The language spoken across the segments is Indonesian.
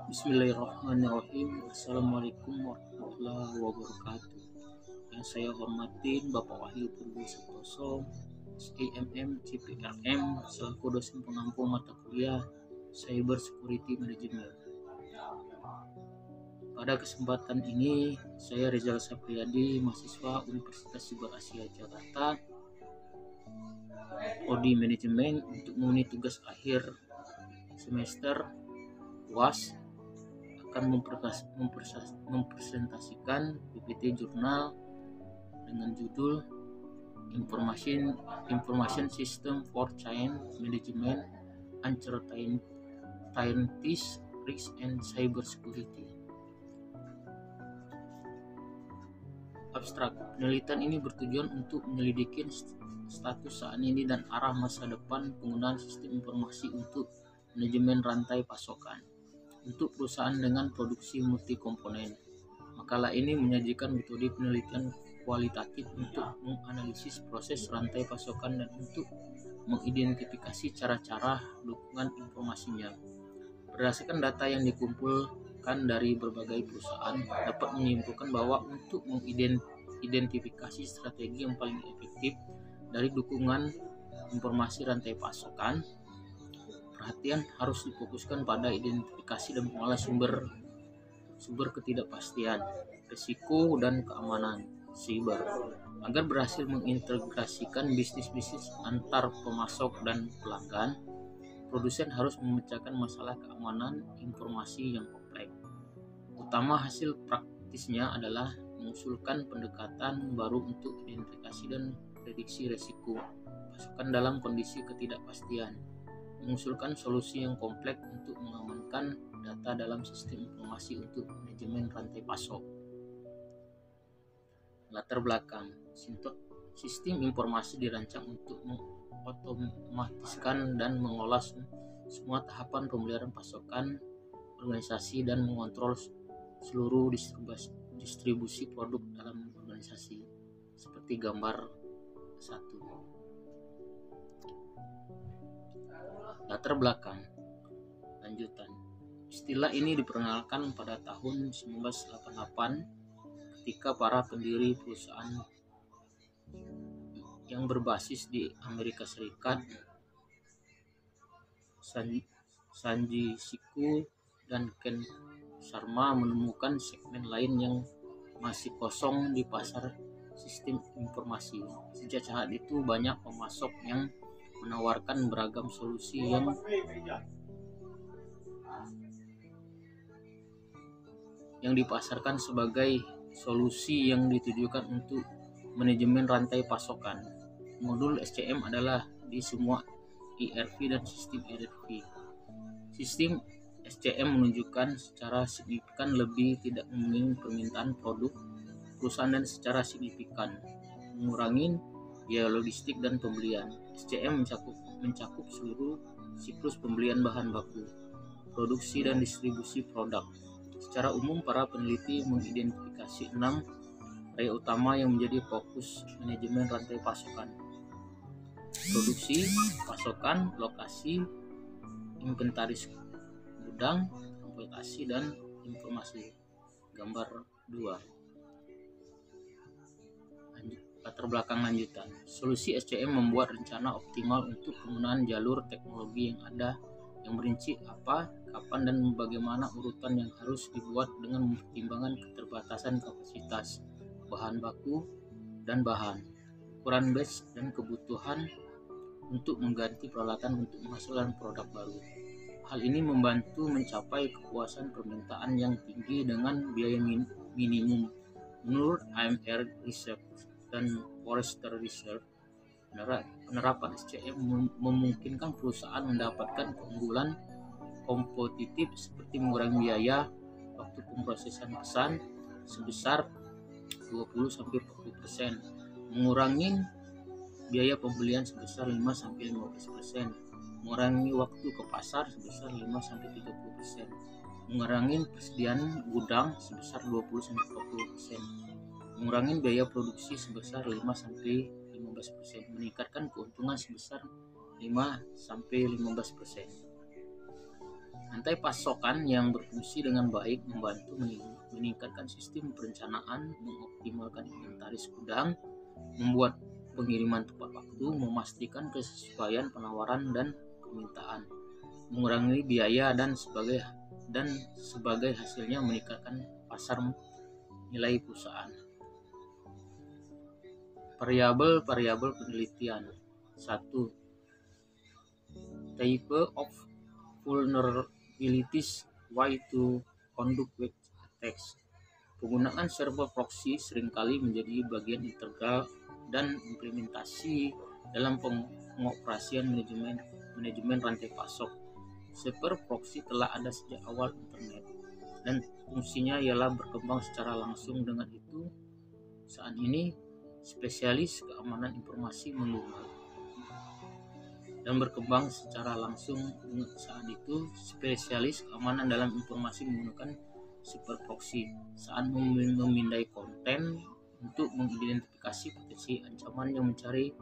Bismillahirrahmanirrahim. Assalamualaikum warahmatullahi wabarakatuh. Yang saya hormatin Bapak Wahyu Purwo Santoso, SIMM CPRM, selaku dosen pengampu mata kuliah Cyber Security Management. Pada kesempatan ini, saya Rizal Sapriyadi, mahasiswa Universitas Siber Asia Jakarta, Prodi Manajemen, untuk memenuhi tugas akhir semester UAS akan mempresentasikan PPT jurnal dengan judul Information System for Chain Management, Uncertainties, Risk and Cyber Security. Abstrak, penelitian ini bertujuan untuk menyelidiki status saat ini dan arah masa depan penggunaan sistem informasi untuk manajemen rantai pasokan untuk perusahaan dengan produksi multi komponen. Makalah ini menyajikan metode penelitian kualitatif untuk menganalisis proses rantai pasokan dan untuk mengidentifikasi cara-cara dukungan informasinya. Berdasarkan data yang dikumpulkan dari berbagai perusahaan, dapat menyimpulkan bahwa untuk mengidentifikasi strategi yang paling efektif dari dukungan informasi rantai pasokan, perhatian harus difokuskan pada identifikasi dan pengolahan sumber ketidakpastian, risiko, dan keamanan siber. Agar berhasil mengintegrasikan bisnis antar pemasok dan pelanggan, produsen harus memecahkan masalah keamanan informasi yang kompleks. Utama hasil praktisnya adalah mengusulkan pendekatan baru untuk identifikasi dan prediksi risiko pasokan dalam kondisi ketidakpastian, mengusulkan solusi yang kompleks untuk mengamankan data dalam sistem informasi untuk manajemen rantai pasok. Latar belakang, sistem informasi dirancang untuk mengotomatiskan dan mengolah semua tahapan pemeliharaan pasokan organisasi dan mengontrol seluruh distribusi produk dalam organisasi, seperti gambar 1. Latar belakang lanjutan. Istilah ini diperkenalkan pada tahun 1988 ketika para pendiri perusahaan yang berbasis di Amerika Serikat, Sanji Siku dan Ken Sharma, menemukan segmen lain yang masih kosong di pasar sistem informasi. Sejak saat itu banyak pemasok yang menawarkan beragam solusi yang dipasarkan sebagai solusi yang ditujukan untuk manajemen rantai pasokan. Modul SCM adalah di semua ERP dan sistem ERP. Sistem SCM menunjukkan secara signifikan lebih tidak memenuhi permintaan produk perusahaan dan secara signifikan mengurangi biaya logistik dan pembelian. SCM mencakup seluruh siklus pembelian bahan baku, produksi dan distribusi produk. Secara umum, para peneliti mengidentifikasi 6 area utama yang menjadi fokus manajemen rantai pasokan: produksi, pasokan, lokasi, inventaris gudang, aplikasi, dan informasi. Gambar 2. Latar belakang lanjutan. Solusi SCM membuat rencana optimal untuk penggunaan jalur teknologi yang ada, yang merinci apa, kapan, dan bagaimana urutan yang harus dibuat dengan mempertimbangkan keterbatasan kapasitas, bahan baku, dan bahan, ukuran batch, dan kebutuhan untuk mengganti peralatan untuk menghasilkan produk baru. Hal ini membantu mencapai kepuasan permintaan yang tinggi dengan biaya minimum. Menurut AMR Research dan Forrester Research, penerapan SCM memungkinkan perusahaan mendapatkan keunggulan kompetitif seperti mengurangi biaya waktu pemrosesan pesan sebesar 20-40%, mengurangi biaya pembelian sebesar 5-15%, mengurangi waktu ke pasar sebesar 5-30%, mengurangi persediaan gudang sebesar 20-40%, mengurangi biaya produksi sebesar 5-15%, meningkatkan keuntungan sebesar 5-15%. Rantai pasokan yang berfungsi dengan baik membantu meningkatkan sistem perencanaan, mengoptimalkan inventaris gudang, membuat pengiriman tepat waktu, memastikan kesesuaian penawaran dan permintaan, mengurangi biaya dan sebagai hasilnya meningkatkan pasar nilai perusahaan. Variabel-variabel penelitian. 1. Type of vulnerabilities. Why to conduct web attacks. Penggunaan server proxy seringkali menjadi bagian integral dan implementasi dalam pengoperasian manajemen rantai pasok. Server proxy telah ada sejak awal internet dan fungsinya ialah berkembang secara langsung. Dengan itu, saat ini spesialis keamanan informasi menggunakan dan berkembang secara langsung. Saat itu spesialis keamanan dalam informasi menggunakan server proxy saat memindai konten untuk mengidentifikasi potensi ancaman yang mencari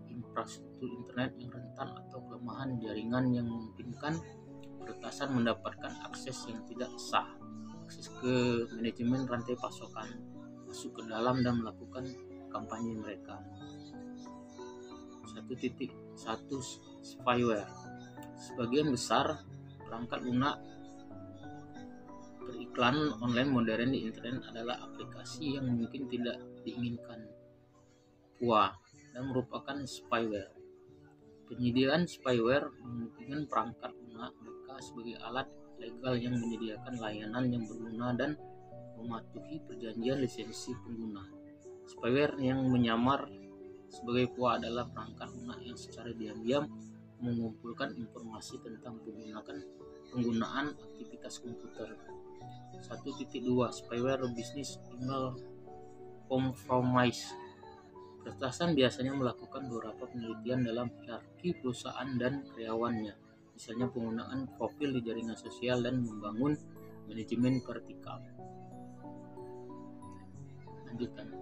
infrastruktur internet yang rentan atau kelemahan jaringan yang memungkinkan peretasan mendapatkan akses yang tidak sah, akses ke manajemen rantai pasokan, masuk ke dalam dan melakukan kampanye mereka. 1.1 Spyware. Sebagian besar perangkat lunak beriklan online modern di internet adalah aplikasi yang mungkin tidak diinginkan PUA dan merupakan spyware. Penyediaan spyware memungkinkan perangkat lunak mereka sebagai alat legal yang menyediakan layanan yang berguna dan mematuhi perjanjian lisensi pengguna. Spyware yang menyamar sebagai PUA adalah perangkat lunak yang secara diam-diam mengumpulkan informasi tentang penggunaan aktivitas komputer. 1.2 Spyware Business Email Compromise. Peretasan biasanya melakukan beberapa penelitian dalam hierarki perusahaan dan karyawannya, misalnya penggunaan profil di jaringan sosial dan membangun manajemen vertikal. Lanjutan.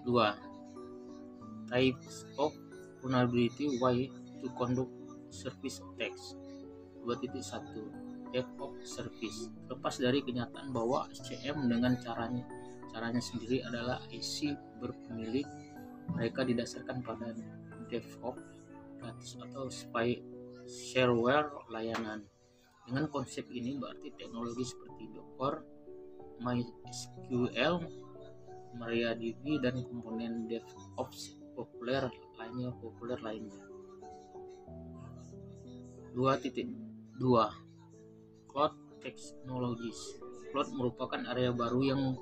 2. Types of vulnerability. Why to conduct service attacks. 2.1 Depth of service. Terlepas dari kenyataan bahwa SCM dengan caranya sendiri adalah IC berpemilik, mereka didasarkan pada DevOps gratis atau shareware layanan. Dengan konsep ini berarti teknologi seperti Docker, MySQL, MariaDB dan komponen DevOps populer lainnya. 2.2 Cloud Technologies. Cloud merupakan area baru yang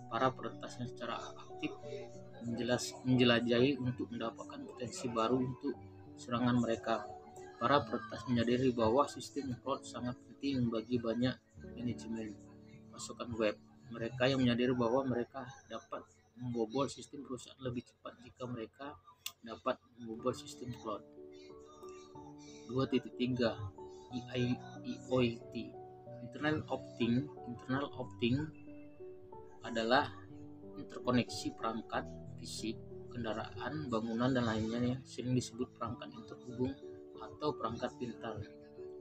para peretas yang secara aktif menjelajahi untuk mendapatkan potensi baru untuk serangan mereka. Para peretas menyadari bahwa sistem cloud sangat penting bagi banyak manajemen pasokan web. Mereka yang menyadari bahwa mereka dapat membobol sistem perusahaan lebih cepat jika mereka dapat membobol sistem cloud. 2.3 IoT. Internet of Things adalah interkoneksi perangkat fisik, kendaraan, bangunan, dan lainnya yang sering disebut perangkat yang terhubung atau perangkat pintar,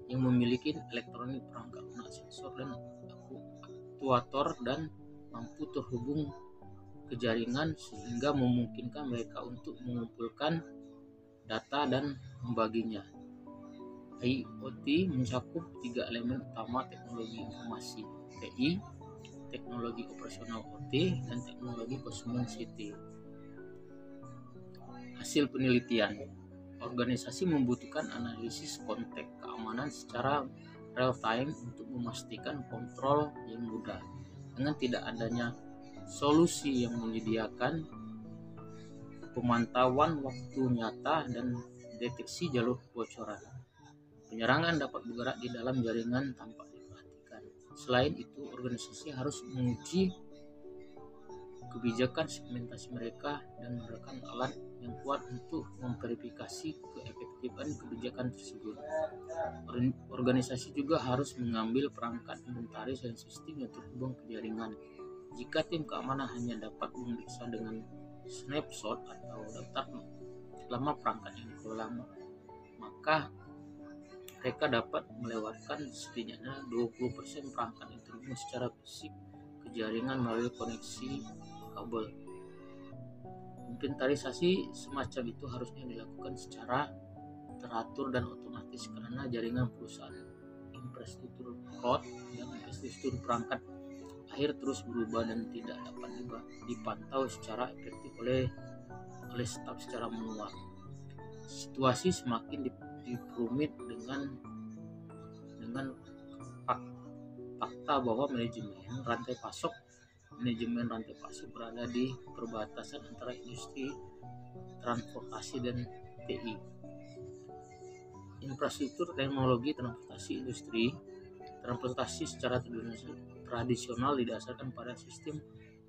yang memiliki elektronik, perangkat lunak, sensor, dan aktuator, dan mampu terhubung ke jaringan sehingga memungkinkan mereka untuk mengumpulkan data dan membaginya. IoT mencakup 3 elemen utama: teknologi informasi TI, teknologi operasional OT, dan teknologi konsumen CT. Hasil penelitian. Organisasi membutuhkan analisis konteks keamanan secara real time untuk memastikan kontrol yang mudah. Dengan tidak adanya solusi yang menyediakan pemantauan waktu nyata dan deteksi jalur kebocoran, penyerangan dapat bergerak di dalam jaringan tanpa diperhatikan. Selain itu, organisasi harus menguji kebijakan segmentasi mereka dan menggunakan alat yang kuat untuk memverifikasi keefektifan kebijakan tersebut. Organisasi juga harus mengambil perangkat inventaris dan sistem yang terhubung ke jaringan. Jika tim keamanan hanya dapat memeriksa dengan snapshot atau daftar lama perangkat yang dikelola, maka mereka dapat melewatkan setidaknya 20% perangkat yang terhubung secara fisik ke jaringan melalui koneksi kabel. Inventarisasi semacam itu harusnya dilakukan secara teratur dan otomatis karena jaringan perusahaan infrastruktur cloud dan infrastruktur perangkat akhir terus berubah dan tidak dapat dipantau secara efektif oleh staf secara manual. Situasi semakin diperumit dengan fakta bahwa manajemen rantai pasok berada di perbatasan antara industri, transportasi, dan TI. Infrastruktur teknologi transportasi secara tradisional didasarkan pada sistem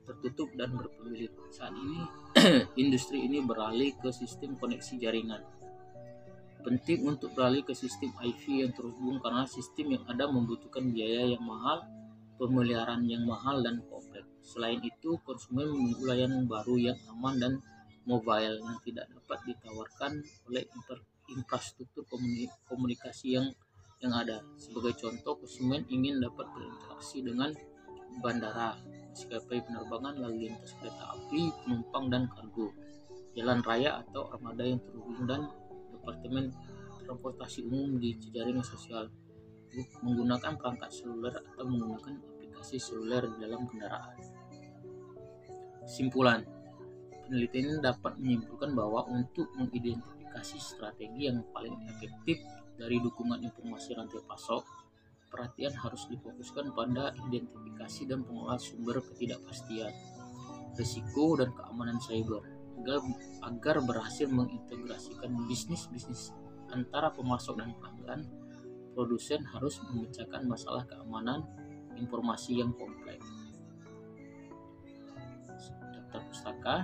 tertutup dan berpemilik. Saat ini industri ini beralih ke sistem koneksi jaringan. Penting untuk beralih ke sistem IV yang terhubung karena sistem yang ada membutuhkan biaya yang mahal, pemeliharaan yang mahal dan kompleks. Selain itu, konsumen menunggu layanan baru yang aman dan mobile yang tidak dapat ditawarkan oleh infrastruktur komunikasi yang ada. Sebagai contoh, konsumen ingin dapat berinteraksi dengan bandara, maskapai penerbangan, lalu lintas kereta api, penumpang dan kargo, jalan raya atau armada yang terhubung, dan departemen transportasi umum di jaringan sosial menggunakan perangkat seluler atau menggunakan aplikasi seluler di dalam kendaraan. Kesimpulan, penelitian dapat menyimpulkan bahwa untuk mengidentifikasi strategi yang paling efektif dari dukungan informasi rantai pasok, perhatian harus difokuskan pada identifikasi dan pengolahan sumber ketidakpastian, risiko, dan keamanan cyber. Agar berhasil mengintegrasikan bisnis antara pemasok dan pelanggan, produsen harus memecahkan masalah keamanan informasi yang kompleks. Daftar pustaka.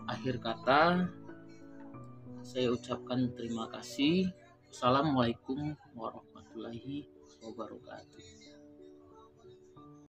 Akhir kata, saya ucapkan terima kasih. Assalamualaikum warahmatullahi wabarakatuh.